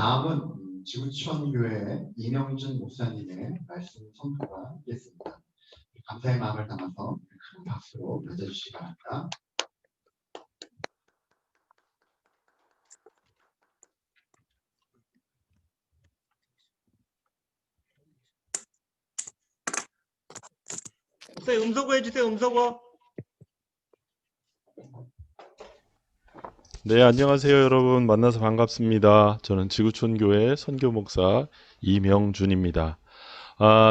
다음은 지구촌교회 이명준 목사님의 말씀 선포가 있겠습니다. 감사의 마음을 담아서 큰 박수로 맞아주시기 바랍니다. 목사님 음소거 해주세요. 음소거. 네, 안녕하세요 여러분. 만나서 반갑습니다. 저는 지구촌교회 선교 목사 이명준입니다.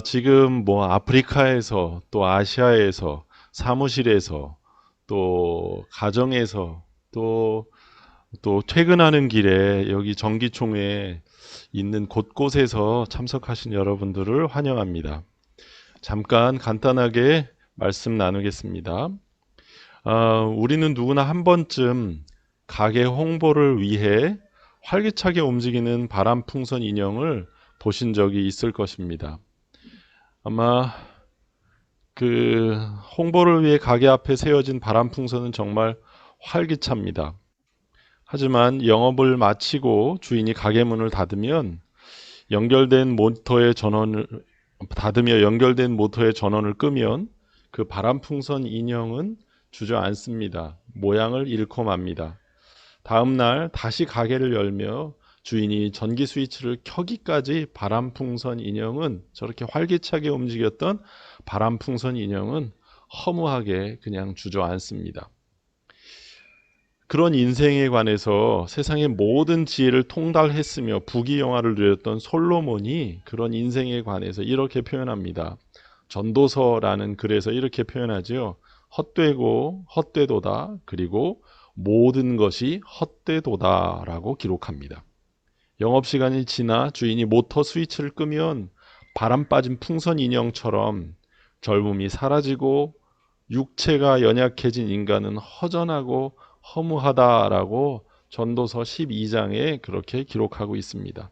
지금 아프리카에서 또 아시아에서 사무실에서 또 가정에서 또 퇴근하는 길에 여기 정기총회에 있는 곳곳에서 참석하신 여러분들을 환영합니다. 잠깐 간단하게 말씀 나누겠습니다. 우리는 누구나 한 번쯤 가게 홍보를 위해 활기차게 움직이는 바람풍선 인형을 보신 적이 있을 것입니다. 아마 그 홍보를 위해 가게 앞에 세워진 바람풍선은 정말 활기찹니다. 하지만 영업을 마치고 주인이 가게 문을 닫으며 연결된 모터의 전원을 끄면 그 바람풍선 인형은 주저앉습니다. 모양을 잃고 맙니다. 다음 날 다시 가게를 열며 주인이 전기 스위치를 켜기까지 바람풍선 인형은, 저렇게 활기차게 움직였던 바람풍선 인형은 허무하게 그냥 주저앉습니다. 그런 인생에 관해서 세상의 모든 지혜를 통달했으며 부귀영화를 누렸던 솔로몬이 그런 인생에 관해서 이렇게 표현합니다. 전도서라는 글에서 이렇게 표현하죠. 헛되고 헛되도다, 그리고 모든 것이 헛되도다 라고 기록합니다. 영업시간이 지나 주인이 모터 스위치를 끄면 바람 빠진 풍선 인형처럼 젊음이 사라지고 육체가 연약해진 인간은 허전하고 허무하다라고 전도서 12장에 그렇게 기록하고 있습니다.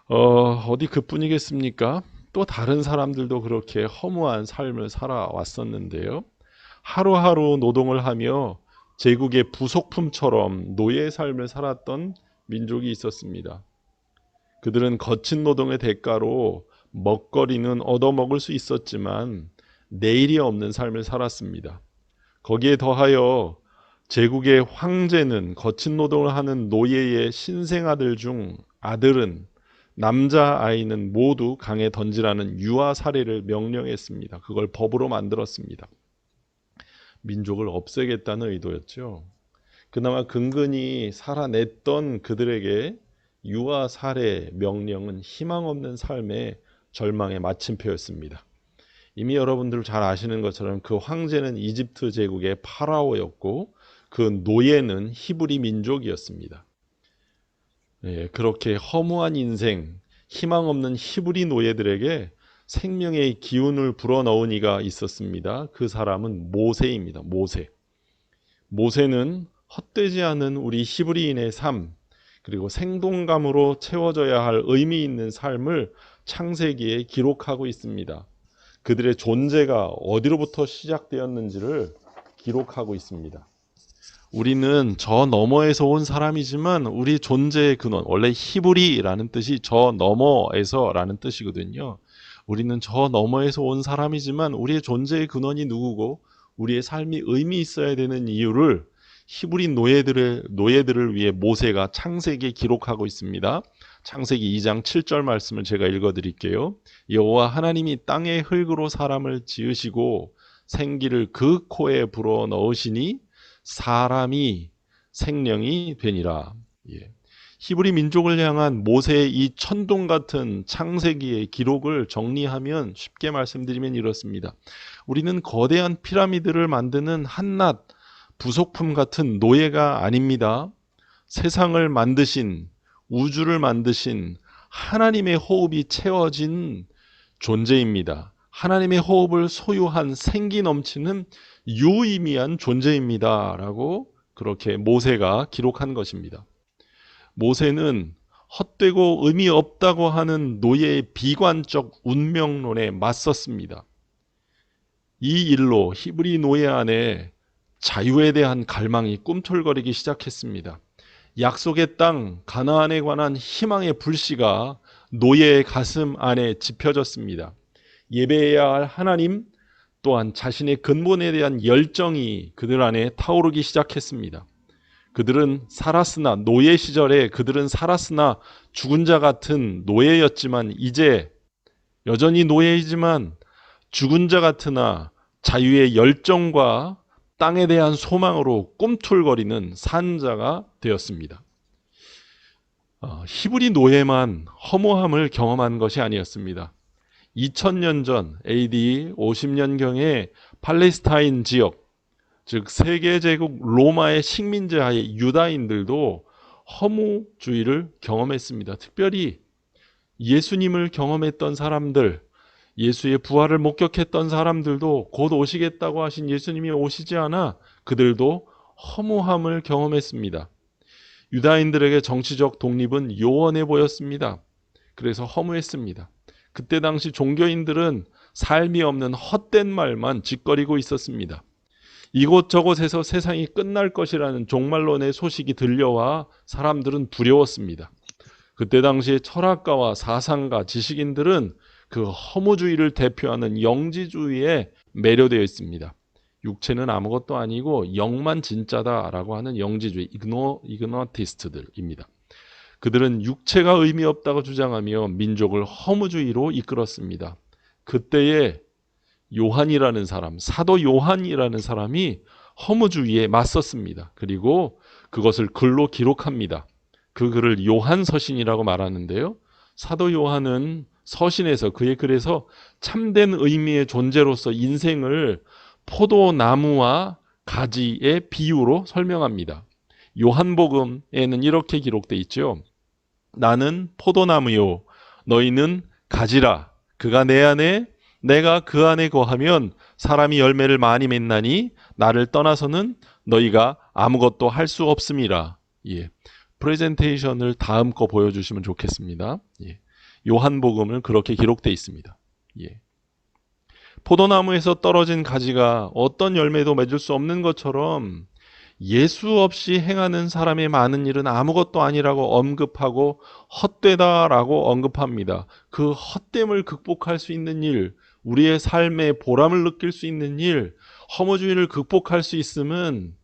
어디 그뿐이겠습니까? 또 다른 사람들도 그렇게 허무한 삶을 살아왔었는데요. 하루하루 노동을 하며 제국의 부속품처럼 노예의 삶을 살았던 민족이 있었습니다. 그들은 거친 노동의 대가로 먹거리는 얻어먹을 수 있었지만 내일이 없는 삶을 살았습니다. 거기에 더하여 제국의 황제는 거친 노동을 하는 노예의 신생아들 중 아들은, 남자아이는 모두 강에 던지라는 유아 살해를 명령했습니다. 그걸 법으로 만들었습니다. 민족을 없애겠다는 의도였죠. 그나마 근근히 살아냈던 그들에게 유아 살해 명령은 희망 없는 삶의 절망의 마침표였습니다. 이미 여러분들 잘 아시는 것처럼 그 황제는 이집트 제국의 파라오였고 그 노예는 히브리 민족이었습니다. 그렇게 허무한 인생, 희망 없는 히브리 노예들에게 생명의 기운을 불어넣은 이가 있었습니다. 그 사람은 모세입니다. 모세는 헛되지 않은 우리 히브리인의 삶, 그리고 생동감으로 채워져야 할 의미 있는 삶을 창세기에 기록하고 있습니다. 그들의 존재가 어디로부터 시작되었는지를 기록하고 있습니다. 우리는 저 너머에서 온 사람이지만 우리 존재의 근원, 원래 히브리라는 뜻이 저 너머에서라는 뜻이거든요. 우리는 저 너머에서 온 사람이지만 우리의 존재의 근원이 누구고 우리의 삶이 의미 있어야 되는 이유를 히브리 노예들을 위해 모세가 창세기에 기록하고 있습니다. 창세기 2장 7절 말씀을 제가 읽어드릴게요. 여호와 하나님이 땅의 흙으로 사람을 지으시고 생기를 그 코에 불어 넣으시니 사람이 생명이 되니라. 히브리 민족을 향한 모세의 이 천둥 같은 창세기의 기록을 정리하면, 쉽게 말씀드리면 이렇습니다. 우리는 거대한 피라미드를 만드는 한낱 부속품 같은 노예가 아닙니다. 세상을 만드신, 우주를 만드신 하나님의 호흡이 채워진 존재입니다. 하나님의 호흡을 소유한 생기 넘치는 유의미한 존재입니다 라고 그렇게 모세가 기록한 것입니다. 모세는 헛되고 의미 없다고 하는 노예의 비관적 운명론에 맞섰습니다. 이 일로 히브리 노예 안에 자유에 대한 갈망이 꿈틀거리기 시작했습니다. 약속의 땅 가나안에 관한 희망의 불씨가 노예의 가슴 안에 지펴졌습니다. 예배해야 할 하나님 또한 자신의 근본에 대한 열정이 그들 안에 타오르기 시작했습니다. 그들은 살았으나 노예 시절에 그들은 살았으나 죽은 자 같은 노예였지만 이제 여전히 노예이지만 죽은 자 같으나 자유의 열정과 땅에 대한 소망으로 꿈틀거리는 산자가 되었습니다. 히브리 노예만 허무함을 경험한 것이 아니었습니다. 2000년 전 AD 50년경에 팔레스타인 지역, 즉 세계제국 로마의 식민지 하에 유다인들도 허무주의를 경험했습니다. 특별히 예수님을 경험했던 사람들, 예수의 부활을 목격했던 사람들도 곧 오시겠다고 하신 예수님이 오시지 않아 그들도 허무함을 경험했습니다. 유다인들에게 정치적 독립은 요원해 보였습니다. 그래서 허무했습니다. 그때 당시 종교인들은 삶이 없는 헛된 말만 짓거리고 있었습니다. 이곳저곳에서 세상이 끝날 것이라는 종말론의 소식이 들려와 사람들은 두려웠습니다. 그때 당시에 철학가와 사상가, 지식인들은 그 허무주의를 대표하는 영지주의에 매료되어 있습니다. 육체는 아무것도 아니고 영만 진짜다라고 하는 영지주의, 이그노티스트들입니다. 그들은 육체가 의미 없다고 주장하며 민족을 허무주의로 이끌었습니다. 그때에 요한이라는 사람, 사도 요한이라는 사람이 허무주의에 맞섰습니다. 그리고 그것을 글로 기록합니다. 그 글을 요한서신이라고 말하는데요. 사도 요한은 서신에서 그의 글에서 참된 의미의 존재로서 인생을 포도나무와 가지의 비유로 설명합니다. 요한복음에는 이렇게 기록되어 있죠. 나는 포도나무요 너희는 가지라. 그가 내 안에 내가 그 안에 거하면 사람이 열매를 많이 맺나니 나를 떠나서는 너희가 아무것도 할 수 없음이라. 예. 프레젠테이션을 다음 거 보여주시면 좋겠습니다. 예. 요한복음은 그렇게 기록되어 있습니다. 예. 포도나무에서 떨어진 가지가 어떤 열매도 맺을 수 없는 것처럼 예수 없이 행하는 사람의 많은 일은 아무것도 아니라고 언급하고 헛되다라고 언급합니다. 그 헛됨을 극복할 수 있는 일, 우리의 삶의 보람을 느낄 수 있는 일, 허무주의를 극복할 수 있음은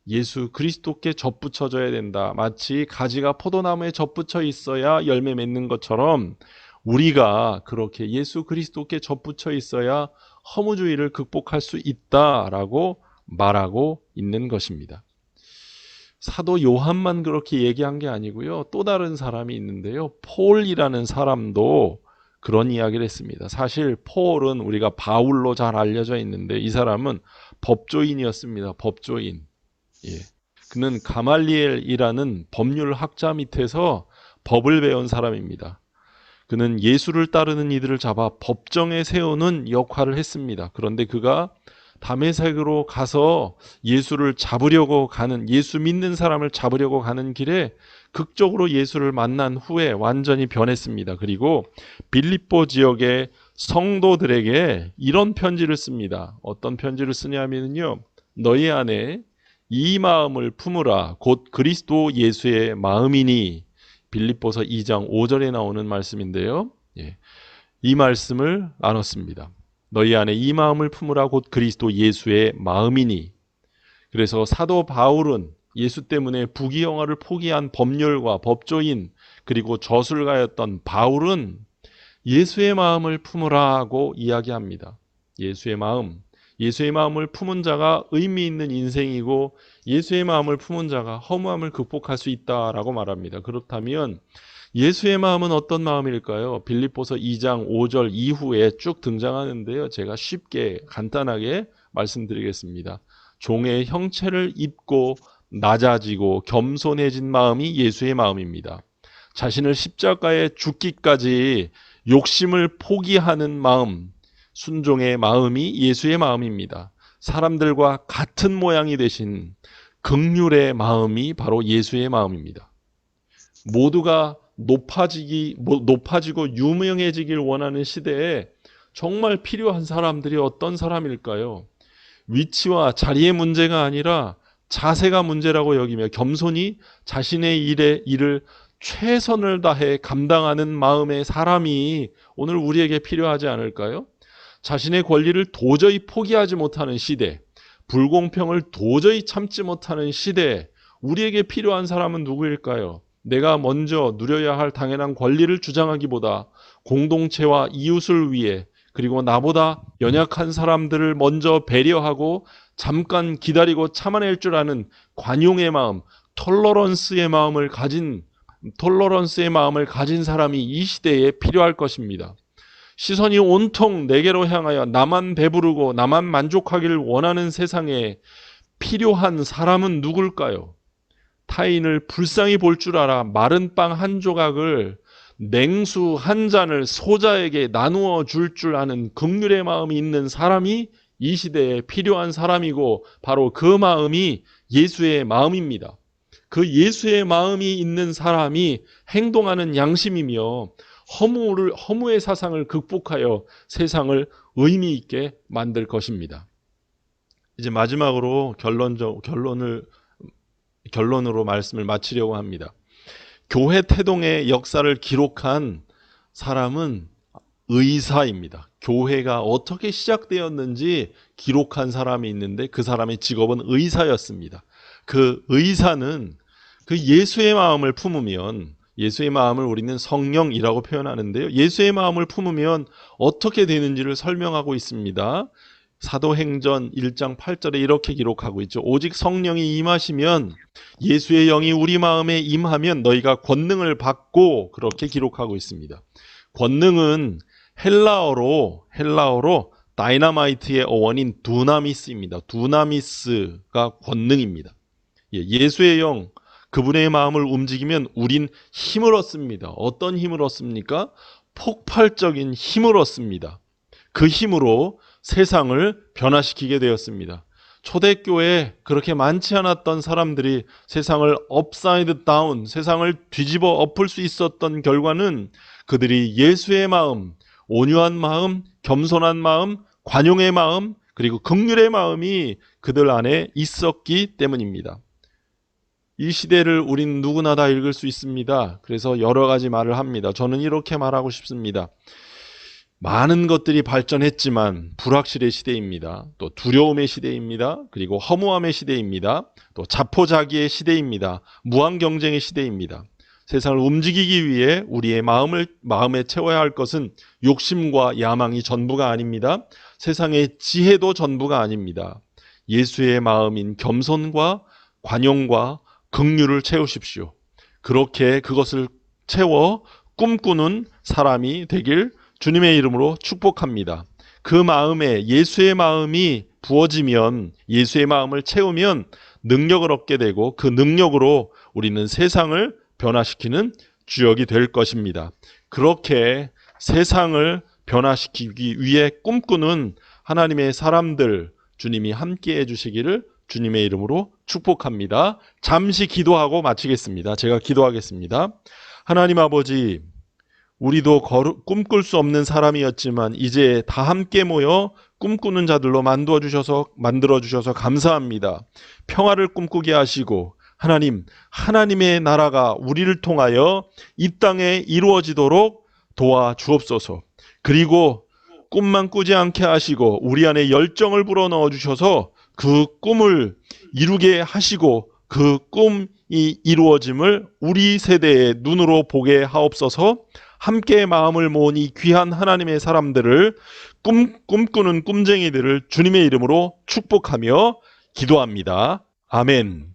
예수 그리스도께 접붙여져야 된다. 마치 가지가 포도나무에 접붙여 있어야 열매 맺는 것처럼 우리가 그렇게 예수 그리스도께 접붙여 있어야 허무주의를 극복할 수 있다라고 말하고 있는 것입니다. 사도 요한만 그렇게 얘기한 게 아니고요. 또 다른 사람이 있는데요. 폴이라는 사람도 그런 이야기를 했습니다. 사실 폴은 우리가 바울로 잘 알려져 있는데 이 사람은 법조인이었습니다. 법조인. 예. 그는 가말리엘이라는 법률학자 밑에서 법을 배운 사람입니다. 그는 예수를 따르는 이들을 잡아 법정에 세우는 역할을 했습니다. 그런데 그가 다메섹으로 가서 예수를 잡으려고 가는, 예수 믿는 사람을 잡으려고 가는 길에 극적으로 예수를 만난 후에 완전히 변했습니다. 그리고 빌립보 지역의 성도들에게 이런 편지를 씁니다. 어떤 편지를 쓰냐면요. 너희 안에 이 마음을 품으라. 곧 그리스도 예수의 마음이니. 빌립보서 2장 5절에 나오는 말씀인데요. 예. 이 말씀을 나눴습니다. 너희 안에 이 마음을 품으라. 곧 그리스도 예수의 마음이니. 그래서 사도 바울은 예수 때문에 부귀영화를 포기한 법률가, 법조인, 그리고 저술가였던 바울은 예수의 마음을 품으라고 이야기합니다. 예수의 마음. 예수의 마음을 품은 자가 의미 있는 인생이고 예수의 마음을 품은 자가 허무함을 극복할 수 있다라고 말합니다. 그렇다면 예수의 마음은 어떤 마음일까요? 빌립보서 2장 5절 이후에 쭉 등장하는데요. 제가 쉽게 간단하게 말씀드리겠습니다. 종의 형체를 입고 낮아지고 겸손해진 마음이 예수의 마음입니다. 자신을 십자가에 죽기까지 욕심을 포기하는 마음, 순종의 마음이 예수의 마음입니다. 사람들과 같은 모양이 되신 긍휼의 마음이 바로 예수의 마음입니다. 모두가 높아지고 유명해지길 원하는 시대에 정말 필요한 사람들이 어떤 사람일까요? 위치와 자리의 문제가 아니라 자세가 문제라고 여기며 겸손히 자신의 일을 최선을 다해 감당하는 마음의 사람이 오늘 우리에게 필요하지 않을까요? 자신의 권리를 도저히 포기하지 못하는 시대, 불공평을 도저히 참지 못하는 시대에 우리에게 필요한 사람은 누구일까요? 내가 먼저 누려야 할 당연한 권리를 주장하기보다 공동체와 이웃을 위해 그리고 나보다 연약한 사람들을 먼저 배려하고 잠깐 기다리고 참아낼 줄 아는 관용의 마음, 톨러런스의 마음을 가진 사람이 이 시대에 필요할 것입니다. 시선이 온통 내게로 향하여 나만 배부르고 나만 만족하기를 원하는 세상에 필요한 사람은 누굴까요? 타인을 불쌍히 볼 줄 알아 마른 빵 한 조각을 냉수 한 잔을 소자에게 나누어 줄 줄 아는 긍휼의 마음이 있는 사람이 이 시대에 필요한 사람이고 바로 그 마음이 예수의 마음입니다. 그 예수의 마음이 있는 사람이 행동하는 양심이며 허무의 사상을 극복하여 세상을 의미 있게 만들 것입니다. 이제 마지막으로 결론으로 말씀을 마치려고 합니다. 교회 태동의 역사를 기록한 사람은 의사입니다. 교회가 어떻게 시작되었는지 기록한 사람이 있는데 그 사람의 직업은 의사였습니다. 그 의사는 그 예수의 마음을 품으면, 예수의 마음을 우리는 성령이라고 표현하는데요. 예수의 마음을 품으면 어떻게 되는지를 설명하고 있습니다. 사도행전 1장 8절에 이렇게 기록하고 있죠. 오직 성령이 임하시면, 예수의 영이 우리 마음에 임하면 너희가 권능을 받고, 그렇게 기록하고 있습니다. 권능은 헬라어로 다이너마이트의 어원인 두나미스입니다. 두나미스가 권능입니다. 예수의 영, 그분의 마음을 움직이면 우린 힘을 얻습니다. 어떤 힘을 얻습니까? 폭발적인 힘을 얻습니다. 그 힘으로 세상을 변화시키게 되었습니다. 초대교회에 그렇게 많지 않았던 사람들이 세상을 업사이드 다운, 세상을 뒤집어 엎을 수 있었던 결과는 그들이 예수의 마음, 온유한 마음, 겸손한 마음, 관용의 마음, 그리고 긍휼의 마음이 그들 안에 있었기 때문입니다. 이 시대를 우린 누구나 다 읽을 수 있습니다. 그래서 여러 가지 말을 합니다. 저는 이렇게 말하고 싶습니다. 많은 것들이 발전했지만 불확실의 시대입니다. 또 두려움의 시대입니다. 그리고 허무함의 시대입니다. 또 자포자기의 시대입니다. 무한 경쟁의 시대입니다. 세상을 움직이기 위해 우리의 마음에 채워야 할 것은 욕심과 야망이 전부가 아닙니다. 세상의 지혜도 전부가 아닙니다. 예수의 마음인 겸손과 관용과 긍휼을 채우십시오. 그렇게 그것을 채워 꿈꾸는 사람이 되길 주님의 이름으로 축복합니다. 그 마음에 예수의 마음이 부어지면, 예수의 마음을 채우면 능력을 얻게 되고 그 능력으로 우리는 세상을 변화시키는 주역이 될 것입니다. 그렇게 세상을 변화시키기 위해 꿈꾸는 하나님의 사람들, 주님이 함께 해주시기를 주님의 이름으로 축복합니다. 잠시 기도하고 마치겠습니다. 제가 기도하겠습니다. 하나님 아버지, 우리도 꿈꿀 수 없는 사람이었지만 이제 다 함께 모여 꿈꾸는 자들로 만들어주셔서 감사합니다. 평화를 꿈꾸게 하시고 하나님의 나라가 우리를 통하여 이 땅에 이루어지도록 도와주옵소서. 그리고 꿈만 꾸지 않게 하시고 우리 안에 열정을 불어넣어 주셔서 그 꿈을 이루게 하시고 그 꿈이 이루어짐을 우리 세대의 눈으로 보게 하옵소서. 함께 마음을 모은 이 귀한 하나님의 사람들을 꿈꾸는 꿈쟁이들을 주님의 이름으로 축복하며 기도합니다. 아멘.